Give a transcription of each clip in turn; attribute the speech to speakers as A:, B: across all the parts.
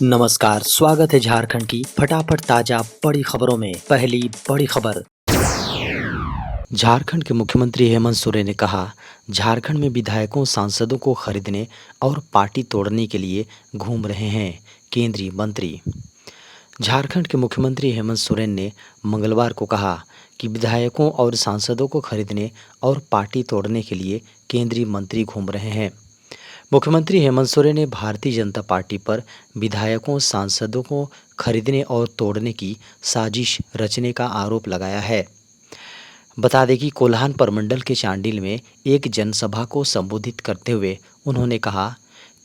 A: नमस्कार, स्वागत है झारखंड की फटाफट ताजा बड़ी खबरों में। पहली बड़ी खबर। झारखंड के मुख्यमंत्री हेमंत सोरेन ने कहा, झारखंड में विधायकों सांसदों को खरीदने और पार्टी तोड़ने के लिए घूम रहे हैं केंद्रीय मंत्री। झारखंड के मुख्यमंत्री हेमंत सोरेन ने मंगलवार को कहा कि विधायकों और सांसदों को खरीदने और पार्टी तोड़ने के लिए केंद्रीय मंत्री घूम रहे हैं। मुख्यमंत्री हेमंत सोरेन ने भारतीय जनता पार्टी पर विधायकों सांसदों को खरीदने और तोड़ने की साजिश रचने का आरोप लगाया है। बता दें कि कोल्हान प्रमंडल के चांडिल में एक जनसभा को संबोधित करते हुए उन्होंने कहा,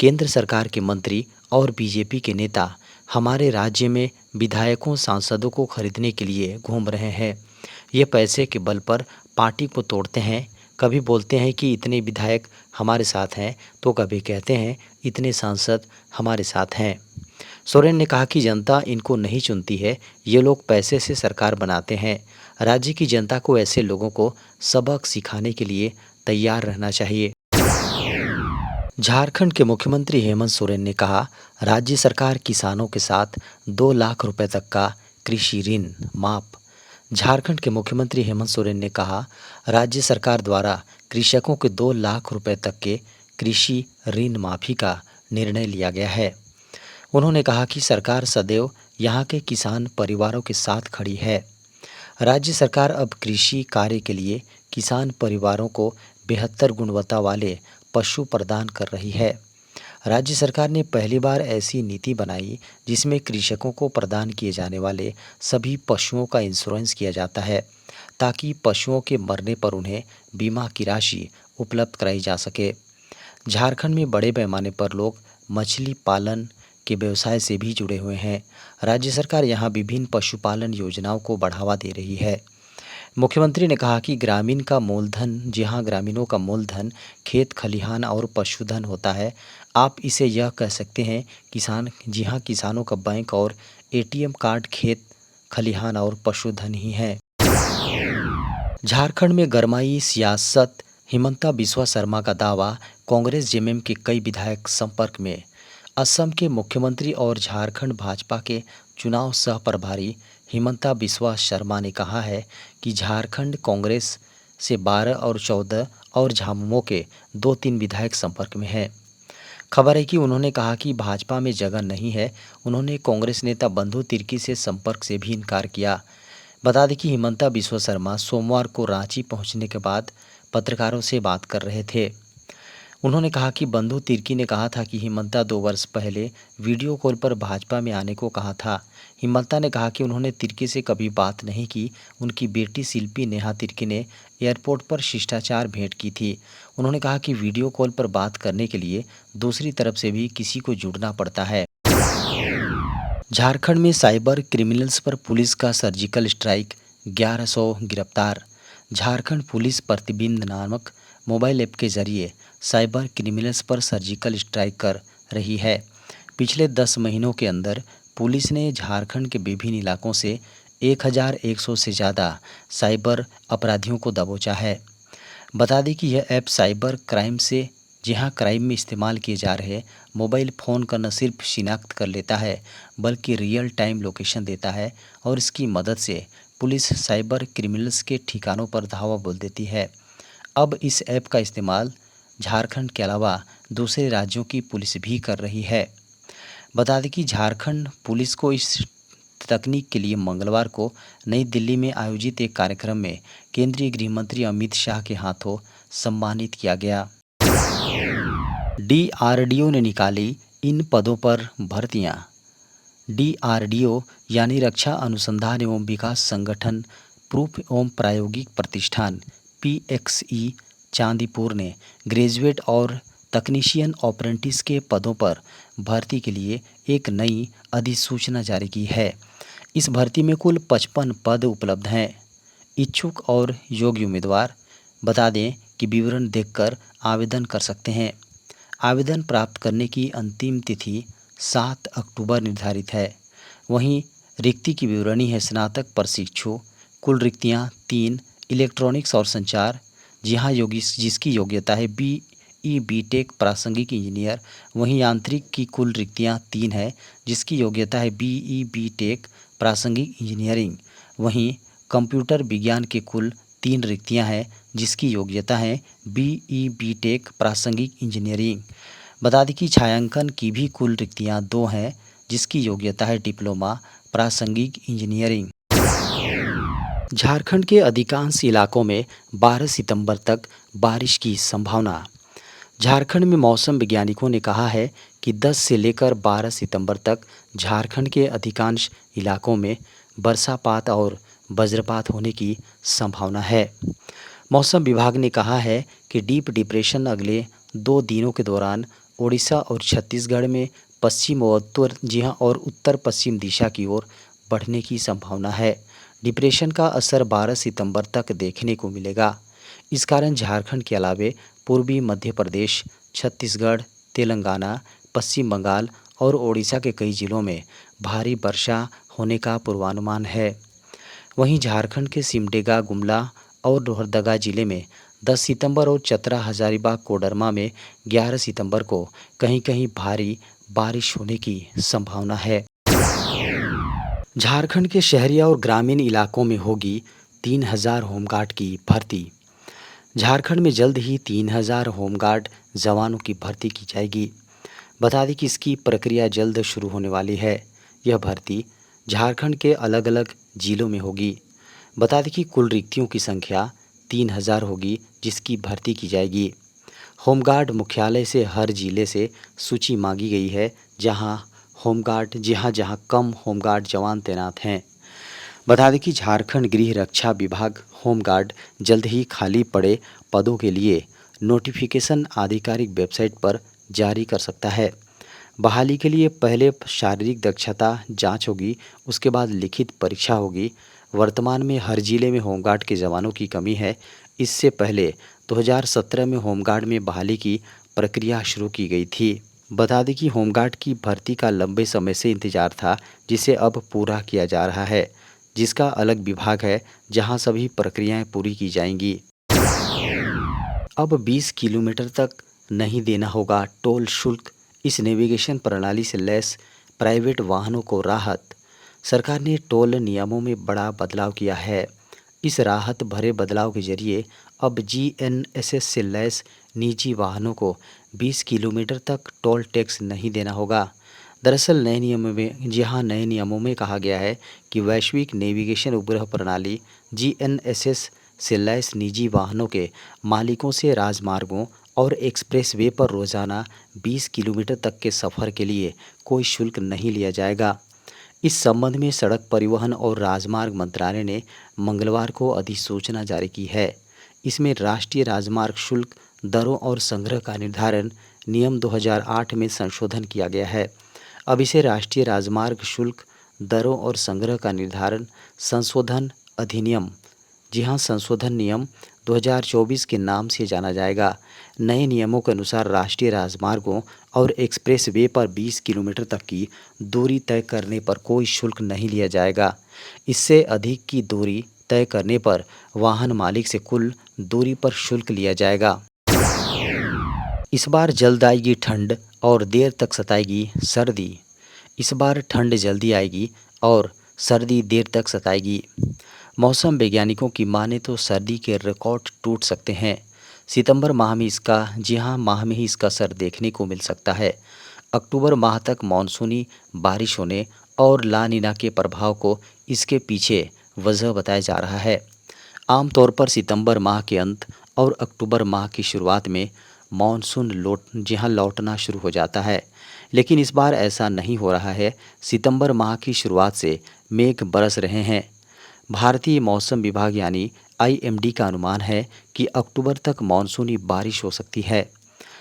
A: केंद्र सरकार के मंत्री और बीजेपी के नेता हमारे राज्य में विधायकों सांसदों को खरीदने के लिए घूम रहे हैं। ये पैसे के बल पर पार्टी को तोड़ते हैं। कभी बोलते हैं कि इतने विधायक हमारे साथ हैं, तो कभी कहते हैं इतने सांसद हमारे साथ हैं। सोरेन ने कहा कि जनता इनको नहीं चुनती है, ये लोग पैसे से सरकार बनाते हैं। राज्य की जनता को ऐसे लोगों को सबक सिखाने के लिए तैयार रहना चाहिए। झारखंड के मुख्यमंत्री हेमंत सोरेन ने कहा, राज्य सरकार किसानों के साथ 2 लाख रुपए तक का कृषि ऋण माफ। झारखंड के मुख्यमंत्री हेमंत सोरेन ने कहा, राज्य सरकार द्वारा कृषकों के 2 लाख रुपए तक के कृषि ऋण माफी का निर्णय लिया गया है। उन्होंने कहा कि सरकार सदैव यहाँ के किसान परिवारों के साथ खड़ी है। राज्य सरकार अब कृषि कार्य के लिए किसान परिवारों को बेहतर गुणवत्ता वाले पशु प्रदान कर रही है। राज्य सरकार ने पहली बार ऐसी नीति बनाई जिसमें कृषकों को प्रदान किए जाने वाले सभी पशुओं का इंश्योरेंस किया जाता है, ताकि पशुओं के मरने पर उन्हें बीमा की राशि उपलब्ध कराई जा सके। झारखंड में बड़े पैमाने पर लोग मछली पालन के व्यवसाय से भी जुड़े हुए हैं। राज्य सरकार यहाँ विभिन्न पशुपालन योजनाओं को बढ़ावा दे रही है। मुख्यमंत्री ने कहा कि ग्रामीणों का मूलधन खेत खलिहान और पशुधन होता है। आप इसे यह कह सकते हैं किसानों का बैंक और एटीएम कार्ड खेत खलिहान और पशुधन ही है। झारखंड में गरमाई सियासत। हिमंता बिस्वा शर्मा का दावा, कांग्रेस जेएमएम के कई विधायक संपर्क में। असम के मुख्यमंत्री और झारखंड भाजपा के चुनाव सह प्रभारी हिमंता बिस्वा शर्मा ने कहा है कि झारखंड कांग्रेस से 12 और 14 और झामुमो के 2-3 विधायक संपर्क में हैं। खबर है कि उन्होंने कहा कि भाजपा में जगह नहीं है। उन्होंने कांग्रेस नेता बंधु तिर्की से संपर्क से भी इनकार किया। बता दें कि हिमंता बिस्वा शर्मा सोमवार को रांची पहुंचने के बाद पत्रकारों से बात कर रहे थे। उन्होंने कहा कि बंधु तिर्की ने कहा था कि हिमंता 2 वर्ष पहले वीडियो कॉल पर भाजपा में आने को कहा था। हिमंता ने कहा कि उन्होंने तिर्की से कभी बात नहीं की। उनकी बेटी शिल्पी नेहा तिर्की ने एयरपोर्ट पर शिष्टाचार भेंट की थी। उन्होंने कहा कि वीडियो कॉल पर बात करने के लिए दूसरी तरफ से भी किसी को जुड़ना पड़ता है। झारखंड में साइबर क्रिमिनल्स पर पुलिस का सर्जिकल स्ट्राइक, 1100 गिरफ्तार। झारखंड पुलिस प्रतिबिंब नामक मोबाइल ऐप के जरिए साइबर क्रिमिनल्स पर सर्जिकल स्ट्राइक कर रही है। पिछले 10 महीनों के अंदर पुलिस ने झारखंड के विभिन्न इलाकों से 1100 से ज़्यादा साइबर अपराधियों को दबोचा है। बता दें कि यह ऐप साइबर क्राइम से जहां क्राइम में इस्तेमाल किए जा रहे मोबाइल फ़ोन का न सिर्फ शिनाख्त कर लेता है, बल्कि रियल टाइम लोकेशन देता है और इसकी मदद से पुलिस साइबर क्रिमिनल्स के ठिकानों पर धावा बोल देती है। अब इस ऐप का इस्तेमाल झारखंड के अलावा दूसरे राज्यों की पुलिस भी कर रही है। बता दें कि झारखंड पुलिस को इस तकनीक के लिए मंगलवार को नई दिल्ली में आयोजित एक कार्यक्रम में केंद्रीय गृह मंत्री अमित शाह के हाथों सम्मानित किया गया। डीआरडीओ ने निकाली इन पदों पर भर्तियां। डीआरडीओ यानी रक्षा अनुसंधान एवं विकास संगठन प्रूफ एवं प्रायोगिक प्रतिष्ठान पीएक्सई चांदीपुर ने ग्रेजुएट और तकनीशियन अप्रेंटिस के पदों पर भर्ती के लिए एक नई अधिसूचना जारी की है। इस भर्ती में कुल 55 पद उपलब्ध हैं। इच्छुक और योग्य उम्मीदवार बता दें कि विवरण देखकर आवेदन कर सकते हैं। आवेदन प्राप्त करने की अंतिम तिथि 7 अक्टूबर निर्धारित है। वहीं रिक्ति की विवरणी है स्नातक प्रशिक्षु। कुल रिक्तियां 3, इलेक्ट्रॉनिक्स और संचार जिसकी योग्यता है BE बीटेक प्रासंगिक इंजीनियर। वहीं यांत्रिक की कुल रिक्तियां 3 है, जिसकी योग्यता है BE बीटेक प्रासंगिक इंजीनियरिंग। वहीं कंप्यूटर विज्ञान के कुल 3 रिक्तियां हैं, जिसकी योग्यता है BE बीटेक प्रासंगिक इंजीनियरिंग। बता दें कि छायांकन की भी कुल रिक्तियां 2 हैं, जिसकी योग्यता है डिप्लोमा प्रासंगिक इंजीनियरिंग। झारखंड के अधिकांश इलाकों में 12 सितंबर तक बारिश की संभावना। झारखंड में मौसम वैज्ञानिकों ने कहा है कि 10 से लेकर 12 सितंबर तक झारखंड के अधिकांश इलाकों में वर्षापात और वज्रपात होने की संभावना है। मौसम विभाग ने कहा है कि डीप डिप्रेशन अगले 2 दिनों के दौरान ओडिशा और छत्तीसगढ़ में पश्चिम और उत्तर पश्चिम दिशा की ओर बढ़ने की संभावना है। डिप्रेशन का असर 12 सितंबर तक देखने को मिलेगा। इस कारण झारखंड के अलावे पूर्वी मध्य प्रदेश, छत्तीसगढ़, तेलंगाना, पश्चिम बंगाल और ओडिशा के कई जिलों में भारी वर्षा होने का पूर्वानुमान है। वहीं झारखंड के सिमडेगा, गुमला और लोहरदगा जिले में 10 सितंबर और चतरा, हजारीबाग, कोडरमा में 11 सितंबर को कहीं-कहीं भारी बारिश होने की संभावना है। झारखंड के शहरी और ग्रामीण इलाकों में होगी 3000 होमगार्ड की भर्ती। झारखंड में जल्द ही 3000 होमगार्ड जवानों की भर्ती की जाएगी। बता दें कि इसकी प्रक्रिया जल्द शुरू होने वाली है। यह भर्ती झारखंड के अलग अलग जिलों में होगी। बता दें कि कुल रिक्तियों की संख्या 3000 होगी, जिसकी भर्ती की जाएगी। होमगार्ड मुख्यालय से हर जिले से सूची मांगी गई है, जहां कम होमगार्ड जवान तैनात हैं। बता दें कि झारखंड गृह रक्षा विभाग होमगार्ड जल्द ही खाली पड़े पदों के लिए नोटिफिकेशन आधिकारिक वेबसाइट पर जारी कर सकता है। बहाली के लिए पहले शारीरिक दक्षता जांच होगी, उसके बाद लिखित परीक्षा होगी। वर्तमान में हर जिले में होमगार्ड के जवानों की कमी है। इससे पहले 2017 में होमगार्ड में बहाली की प्रक्रिया शुरू की गई थी। बता दें कि होमगार्ड की भर्ती का लंबे समय से इंतजार था, जिसे अब पूरा किया जा रहा है, जिसका अलग विभाग है जहां सभी प्रक्रियाएं पूरी की जाएंगी। अब 20 किलोमीटर तक नहीं देना होगा टोल शुल्क। इस नेविगेशन प्रणाली से लैस प्राइवेट वाहनों को राहत। सरकार ने टोल नियमों में बड़ा बदलाव किया है। इस राहत भरे बदलाव के जरिए अब GNSS से लैस निजी वाहनों को 20 किलोमीटर तक टोल टैक्स नहीं देना होगा। दरअसल नए नियमों में कहा गया है कि वैश्विक नेविगेशन उपग्रह प्रणाली GNSS से लैस निजी वाहनों के मालिकों से राजमार्गों और एक्सप्रेसवे पर रोजाना 20 किलोमीटर तक के सफ़र के लिए कोई शुल्क नहीं लिया जाएगा। इस संबंध में सड़क परिवहन और राजमार्ग मंत्रालय ने मंगलवार को अधिसूचना जारी की है। इसमें राष्ट्रीय राजमार्ग शुल्क दरों और संग्रह का निर्धारण नियम 2008 में संशोधन किया गया है। अब इसे राष्ट्रीय राजमार्ग शुल्क दरों और संग्रह का निर्धारण संशोधन अधिनियम, जी हाँ, संशोधन नियम 2024 के नाम से जाना जाएगा। नए नियमों के अनुसार राष्ट्रीय राजमार्गों और एक्सप्रेसवे पर 20 किलोमीटर तक की दूरी तय करने पर कोई शुल्क नहीं लिया जाएगा। इससे अधिक की दूरी तय करने पर वाहन मालिक से कुल दूरी पर शुल्क लिया जाएगा। इस बार जल्द आएगी ठंड और देर तक सताएगी सर्दी। इस बार ठंड जल्दी आएगी और सर्दी देर तक सताएगी। मौसम वैज्ञानिकों की माने तो सर्दी के रिकॉर्ड टूट सकते हैं। सितंबर माह में ही इसका असर देखने को मिल सकता है। अक्टूबर माह तक मानसूनी बारिश होने और ला नीना के प्रभाव को इसके पीछे वजह बताया जा रहा है। आमतौर पर सितंबर माह के अंत और अक्टूबर माह की शुरुआत में मानसून लौटना शुरू हो जाता है, लेकिन इस बार ऐसा नहीं हो रहा है। सितंबर माह की शुरुआत से मेघ बरस रहे हैं। भारतीय मौसम विभाग यानी IMD का अनुमान है कि अक्टूबर तक मानसूनी बारिश हो सकती है।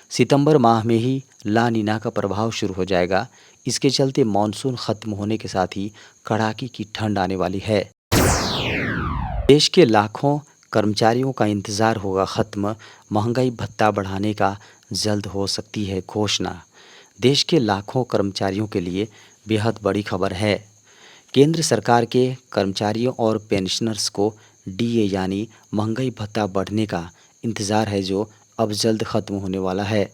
A: सितंबर माह में ही ला नीना का प्रभाव शुरू हो जाएगा। इसके चलते मानसून खत्म होने के साथ ही कड़ाके की ठंड आने वाली है। देश के लाखों कर्मचारियों का इंतज़ार होगा ख़त्म। महंगाई भत्ता बढ़ाने का जल्द हो सकती है घोषणा। देश के लाखों कर्मचारियों के लिए बेहद बड़ी खबर है। केंद्र सरकार के कर्मचारियों और पेंशनर्स को DA यानी महंगाई भत्ता बढ़ने का इंतज़ार है, जो अब जल्द खत्म होने वाला है।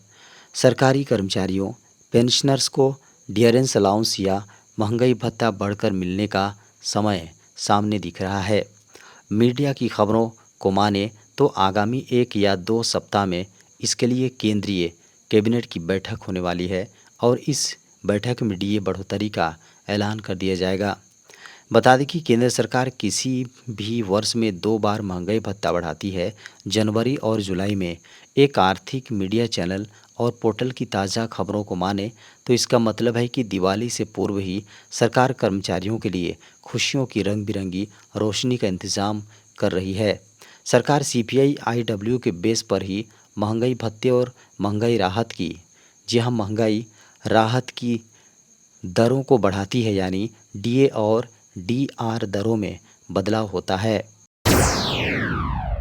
A: सरकारी कर्मचारियों, पेंशनर्स को डियरेंस अलाउंस या महंगाई भत्ता बढ़कर मिलने का समय सामने दिख रहा है। मीडिया की खबरों को माने तो आगामी 1 या 2 सप्ताह में इसके लिए केंद्रीय कैबिनेट की बैठक होने वाली है और इस बैठक में डीए बढ़ोतरी का ऐलान कर दिया जाएगा। बता दें कि केंद्र सरकार किसी भी वर्ष में 2 बार महंगाई भत्ता बढ़ाती है। जनवरी और जुलाई में एक आर्थिक मीडिया चैनल और पोर्टल की ताज़ा खबरों को माने तो इसका मतलब है कि दिवाली से पूर्व ही सरकार कर्मचारियों के लिए खुशियों की रंग बिरंगी रोशनी का इंतज़ाम कर रही है। सरकार सीपीआई आईडब्ल्यू के बेस पर ही महंगाई भत्ते और महंगाई राहत की जी हाँ महंगाई राहत की दरों को बढ़ाती है, यानी डीए और डीआर दरों में बदलाव होता है।